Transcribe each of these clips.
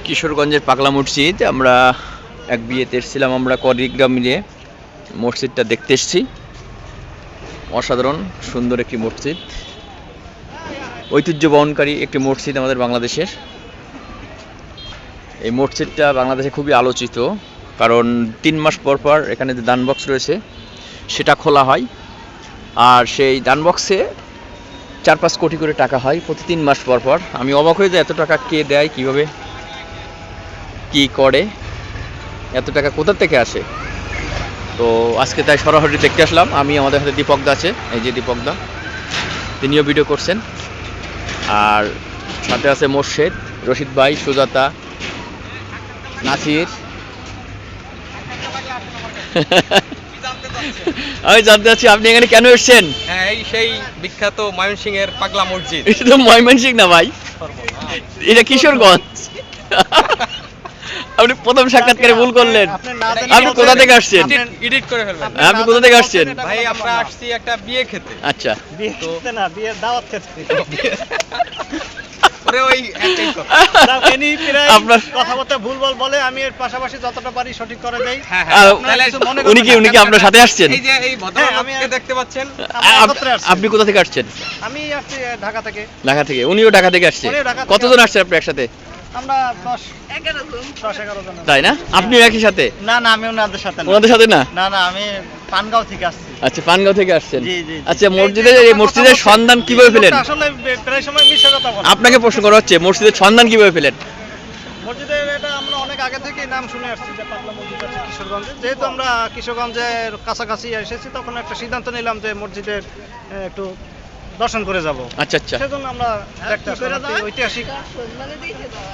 কিশোরগঞ্জের পাগলা মসজিদ। আমরা এক বিয়েতে এসেছিলাম, আমরা কলিগরা মিলে মসজিদটা দেখতে এসেছি। অসাধারণ সুন্দর একটি মসজিদ, ঐতিহ্য বহনকারী একটি মসজিদ আমাদের বাংলাদেশের। এই মসজিদটা বাংলাদেশে খুবই আলোচিত, কারণ 3 মাস পর পর এখানে যে দান বক্স রয়েছে সেটা খোলা হয়, আর সেই দান বক্সে 4-5 কোটি করে টাকা হয় প্রতি 3 মাস পর পর। আমি অবাক হয়ে যাই, এত টাকা কে দেয়, কিভাবে কি করে, এত টাকা কোথা থেকে আসে। তো আজকে তাই সরাসরি দেখতে আসলাম আমি। আমাদের হাতে দীপকদা আছে, এই যে দীপকদা, তিনিও ভিডিও করছেন, আর সাথে আছে মোর্শেদ, রশিদ ভাই, সুজাতা, নাসির। আমি জানতে চাচ্ছি আপনি এখানে কেন এসেছেন? হ্যাঁ, এই সেই বিখ্যাত ময়মনসিংহের পাগলা মসজিদ। এটা তো ময়মনসিংহ না ভাই, এটা কিশোরগঞ্জ। আপনি প্রথম সাক্ষাৎকারে ভুল করলেন। আপনি কোথা থেকে আসছেন? এডিট করে ফেলবেন। আপনি কোথা থেকে আসছেন? ভাই আমরা আসছি একটা বিয়ে খেতে। আচ্ছা, বিয়ে খেতে না, বিয়ের দাওয়াত খেতে। ওরে ওই একই কথা। এনি প্রায় আপনার কথাবার্তা ভুলভাল বলে, আমি এর পাশাপাশি যতটা পারি সঠিক করে দেই। হ্যাঁ আহ, হ্যাঁ, আপনারা কিছু মনে উনি করবেন কি না। আপনার সাথে আসছেন? এই যে এই ভদ্রলোককে দেখতে পাচ্ছেন, আমরা একত্রে আসছি। আপনি কোথা থেকে আসছেন? আমি আসছি ঢাকা থেকে। ঢাকা থেকে, উনিও ঢাকা থেকে আসছে। উনিও ঢাকা থেকে কতজন আসছেন আপনি একসাথে? আমরা 10-11 জন। তাই না? আপনিও একই সাথে? না না, আমি ওনাদের সাথে না। ওনাদের সাথে না? না না, আমি পানগাঁও থেকে আসছি। আচ্ছা, পানগাঁও থেকে আসছেন। জি, জি, জি। আচ্ছা, এই মসজিদের সন্ধান কিভাবে পেলেন? আসলে প্রায় সময় মিথ্যা কথা বলে। আপনাকে প্রশ্ন করা হচ্ছে, মসজিদের সন্ধান কিভাবে পেলেন? মসজিদের এটা আমরা অনেক আগে থেকেই নাম শুনে আসছি যে পাগলা মসজিদ আছে কিশোরগঞ্জে। যেহেতু আমরা কিশোরগঞ্জের কাছাকাছি এসেছি, তখন একটা সিদ্ধান্ত নিলাম যে মসজিদের একটু দর্শন করে যাব। আচ্ছা আচ্ছা। সেজন্য আমরা দেখতে আসলাম।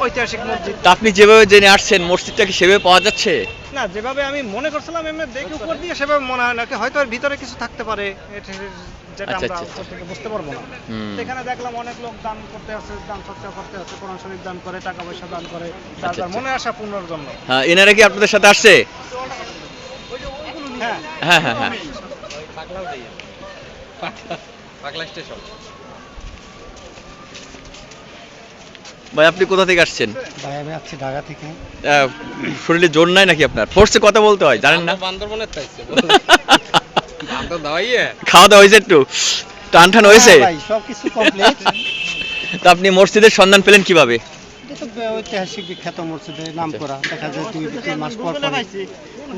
ঐতিহাসিক মসজিদ। তা আপনি যেভাবে জেনে আসছেন, মসজিদটা কি সেভাবে পাওয়া যাচ্ছে? না, যেভাবে আমি মনে করছিলাম এমনি দেখে উপর দিয়ে সেভাবে মনে হয় না, হয়তো এর ভিতরে কিছু থাকতে পারে যেটা আচ্ছা, আমরা আচ্ছা, উপর থেকে বুঝতে পারবো না। হুম। সেখানে দেখলাম অনেক লোক দান করতে আছে, দান চর্চা করতে আছে, কোরআন শরীফ দান করে, টাকা পয়সা দান করে, তার আচ্ছা। মনে আসা পূর্ণর জন্য। হ্যাঁ, এনারা কি আপনাদের সাথে আসছে? হ্যাঁ, হ্যাঁ হ্যাঁ হ্যাঁ। পাগলা স্টেশন। ভাই আপনি কোথা থেকে আসছেন? ভাই আমি আসছি ঢাকা থেকে। শরীরে জোর নাই নাকি আপনার? ফোর্সে কথা বলতে হয়, জানেন না? বান্দরবনের তাইছে। বান্দর দাওয়াইয়ে। খাওয়া দাওয়া হয়েছে, একটু টান টান হয়েছে? ভাই সবকিছু কমপ্লিট। তা আপনি মসজিদের সন্ধান পেলেন কিভাবে? এটা তো ঐতিহাসিক বিখ্যাত মসজিদের নাম করা, দেখা যায় 2-3 মাস পর পর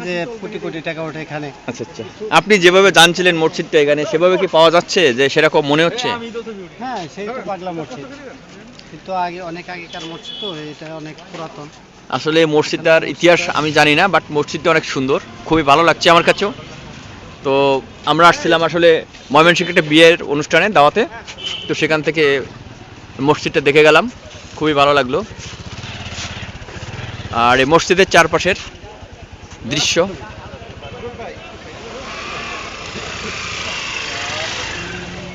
যে কোটি কোটি টাকা ওঠে এখানে। আচ্ছা আচ্ছা। আপনি যেভাবে জানছিলেন মসজিদটা এখানে, সেভাবে কি পাওয়া যাচ্ছে, যে সেরকম মনে হচ্ছে? হ্যাঁ, সেই তো পাগলা মসজিদ, কিন্তু আগে অনেক আগেকার মসজিদ, তো এটা অনেক পুরাতন। আসলে মসজিদটার ইতিহাস আমি জানি না, বাট মসজিদটা অনেক সুন্দর, খুবই ভালো লাগছে আমার কাছেও। তো আমরা আসছিলাম আসলে ময়মনসিংহে একটা বিয়ের অনুষ্ঠানে, দাওয়াতে, তো সেখান থেকে মসজিদটা দেখে গেলাম, খুবই ভালো লাগলো। আর এই মসজিদের চারপাশের দৃশ্য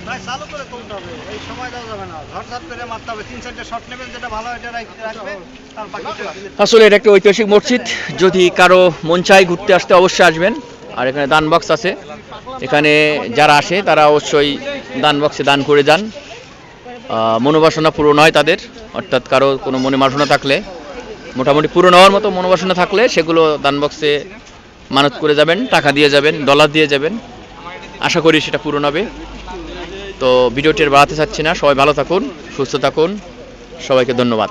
ভাই চালু করে তুলতে হবে, এই সময় দেওয়া যাবে না, ঝটঝট করে মারতে হবে। 3-4টা শট নেবেন, যেটা ভালো এটা রাখবে, তার বাকিটা আসলে এটা একটা ঐতিহাসিক মসজিদ। যদি কারো মন চায় ঘুরতে আসতে, অবশ্যই আসবেন। আর এখানে দান বক্স আছে, এখানে যারা আসে তারা অবশ্যই দান বক্সে দান করে যান। মনোবাসনা পূরণ হয় তাদের, অর্থাৎ কারো কোনো মনে বাসনা থাকলে, মোটামুটি পূরণ হওয়ার মতো মনোবাসনা থাকলে সেগুলো দান বক্সে মানত করে যাবেন, টাকা দিয়ে যাবেন, ডলার দিয়ে যাবেন। আশা করি সেটা পূরণ হবে। তো ভিডিওটি আর বাড়াতে চাচ্ছি না, সবাই ভালো থাকুন, সুস্থ থাকুন, সবাইকে ধন্যবাদ।